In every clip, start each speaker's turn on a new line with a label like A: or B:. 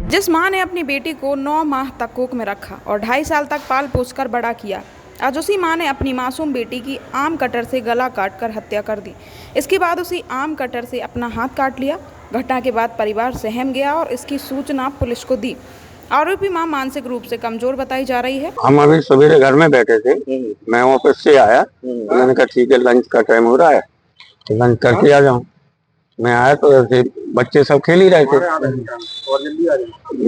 A: जिस मां ने अपनी बेटी को 9 माह तक कोख में रखा और 2.5 साल तक पाल पोस कर बड़ा किया, आज उसी मां ने अपनी मासूम बेटी की आम कटर से गला काटकर हत्या कर दी। इसके बाद उसी आम कटर से अपना हाथ काट लिया। घटना के बाद परिवार सहम गया और इसकी सूचना पुलिस को दी। आरोपी मां मानसिक रूप से कमजोर बताई जा रही है।
B: हम अभी सवेरे घर में बैठे थे, मैं ऑफिस से आया, मैंने कहा ठीक है लंच का टाइम हो रहा है, लंच करके आ जाऊं। मैं आया तो ऐसे बच्चे सब खेल ही रहे थे।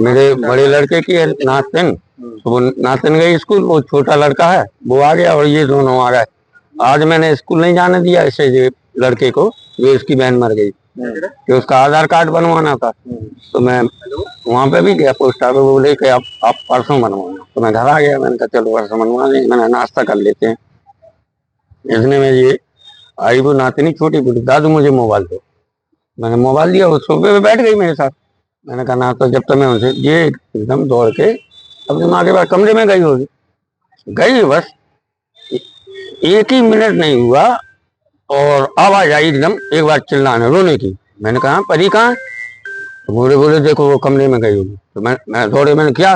B: मेरे बड़े लड़के की है नातिन, तो वो नातिन गई स्कूल, वो छोटा लड़का है वो आ गया और ये दोनों आ गए। आज मैंने स्कूल नहीं जाने दिया इसे, ये लड़के को, ये इसकी बहन मर गई कि उसका आधार कार्ड बनवाना था। तो मैं वहां पे भी गया पोस्ट ऑफिस, बोले कि आप परसों बनवाना। तो मैं घर आ गया, मैंने कहा चलो परसों बनवा लें, मैंने नाश्ता कर लेते हैं। इसने में ये आई वो नातिनी छोटी, बोली दादू मुझे मोबाइल दो। मैंने मोबाइल दिया, वो सोफे पे बैठ गई मेरे साथ। मैंने कहा ना, तो जब तक मैं उनसे, ये एकदम दौड़ के अपनी माँ के बाद कमरे में गई होगी, गई बस 1 ही मिनट नहीं हुआ और आवाज आई एकदम एक बार चिल्लाने रोने की। मैंने कहा परी कहाँ है? तो बोले देखो वो कमरे में गई होगी। तो मैं दौड़े, मैंने क्या,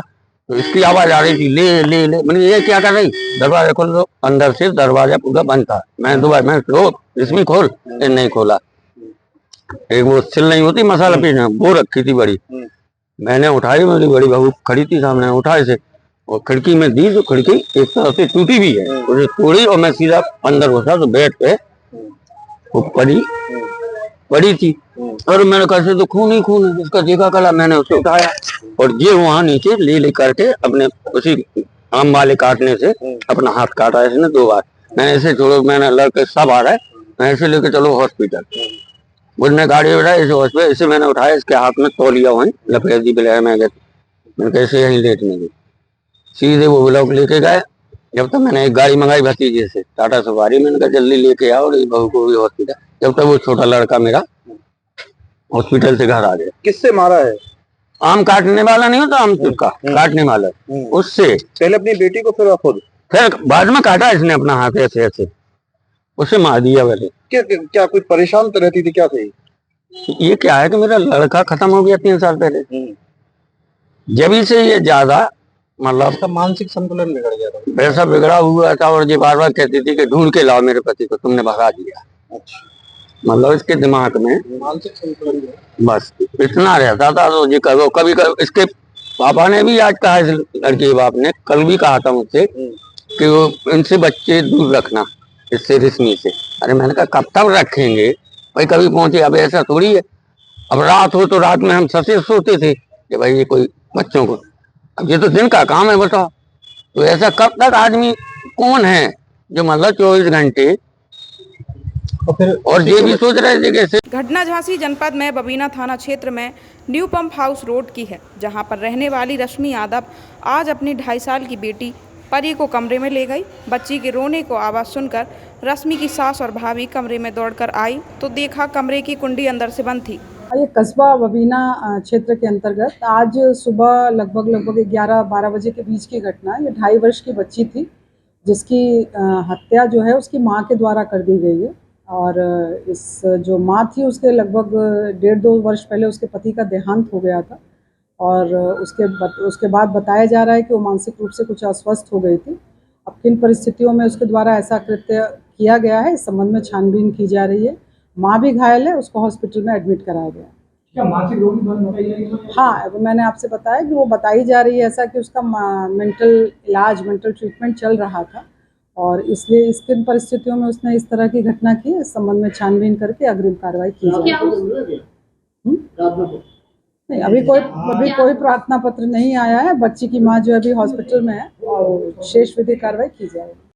B: तो इसकी आवाज आ रही थी ले ले ले। मैंने ये क्या कर रही, दरवाजा खोल दो। अंदर से दरवाजा पूरा बंद था। मैं दोबारा मैं इसमें खोल, नहीं खोला। एक वो सिल नहीं होती मसाला पीसने, वो रखी थी बड़ी, मैंने उठाई, मेरी बड़ी बहू खड़ी थी सामने, उठाई से और खिड़की में दी, तो खिड़की एक तरफ से टूटी भी है, उसे तोड़ी और मैं सीधा अंदर घुसा तो बेड पे वो पड़ी थी। और मैंने कहा तो खून ही खून है, उसका देखा कला, मैंने उसे उठाया और ये वहां नीचे ले करके अपने उसी आम वाले काटने से अपना हाथ काटा इसने 2 बार। मैंने ऐसे छोड़ो, मैंने लड़के सब आ रहा है, मैं ऐसे लेके चलो हॉस्पिटल। उसने गाड़ी उठाई इसे हॉस्पिटल, इसे मैंने उठाया, इसके हाथ में तौलिया वहीं लपेट दी ब्लैक में गए। मैंने कैसे यहीं लेटने दी, सीधे वो ब्लॉक लेके गए। जब तक मैंने एक गाड़ी मंगाई भतीजे से, टाटा सफारी, मैंने कहा जल्दी लेके आओ और इस बहू को भी हॉस्पिटल। जब तक वो छोटा लड़का मेरा हॉस्पिटल से घर आ गया।
C: किससे मारा है?
B: आम काटने वाला नहीं होता, आम का काटने वाला, उससे।
C: पहले अपनी बेटी को फिर खुद?
B: फिर बाद में काटा इसने अपना हाथ ऐसे ऐसे, उसे मार दिया। वैसे
C: क्या कोई परेशान तो रहती थी क्या थी?
B: ये क्या है कि मेरा लड़का खत्म हो गया 3 साल पहले, जब से ये ज्यादा मतलब
C: उसका मानसिक संतुलन बिगड़ गया था।
B: वैसा बिगड़ा हुआ था और ये बार बार कहती थी कि ढूंढ के लाओ मेरे पति को, तुमने भगा दिया।
C: अच्छा।
B: मतलब इसके दिमाग में
C: मानसिक संतुलन
B: बस इतना रहता था। तो ये कभी इसके पापा ने भी आज कहा, इस लड़के के बाप ने कल भी कहा था मुझसे कि वो इनसे बच्चे दूर रखना, इससे रश्मि से। अरे मैंने कहा कब तक रखेंगे भाई, कभी पहुंचे। अब ऐसा थोड़ी है, अब रात हो तो रात में हम ससे सोते थे कि भाई ये कोई बच्चों को, अब ये तो दिन का काम है, बताओ। तो ऐसा कब तक आदमी कौन है जो मतलब 24 घंटे, और ये भी सोच रहे थे कैसे।
A: घटना झांसी जनपद में बबीना थाना क्षेत्र में न्यू पंप हाउस रोड की है, जहां पर रहने वाली रश्मि यादव आज अपनी 2.5 साल की बेटी परी को कमरे में ले गई। बच्ची के रोने को आवाज़ सुनकर रश्मि की सास और भाभी कमरे में दौड़कर आई तो देखा कमरे की कुंडी अंदर से बंद थी।
D: ये कस्बा बबीना क्षेत्र के अंतर्गत आज सुबह लगभग 11-12 बजे के बीच की घटना है। ये 2.5 वर्ष की बच्ची थी, जिसकी हत्या जो है उसकी माँ के द्वारा कर दी गई है। और इस जो माँ थी उसके लगभग 1.5-2 वर्ष पहले उसके पति का देहांत हो गया था और उसके बाद बताया जा रहा है कि वो मानसिक रूप से कुछ अस्वस्थ हो गई थी। अब किन परिस्थितियों में उसके द्वारा ऐसा कृत्य किया गया है, इस संबंध में छानबीन की जा रही है। माँ भी घायल है, उसको हॉस्पिटल में एडमिट कराया गया।
C: क्या मानसिक रोगी बताई जा रही है?
D: हाँ, मैंने आपसे बताया कि वो बताई जा रही है ऐसा कि उसका मेंटल ट्रीटमेंट चल रहा था और इसलिए इस किन परिस्थितियों में उसने इस तरह की घटना की, इस संबंध में छानबीन करके अग्रिम कार्रवाई की जाएगी। नहीं, अभी कोई प्रार्थना पत्र नहीं आया है। बच्ची की माँ जो अभी हॉस्पिटल में है और शेष विधि कार्रवाई की जाएगी।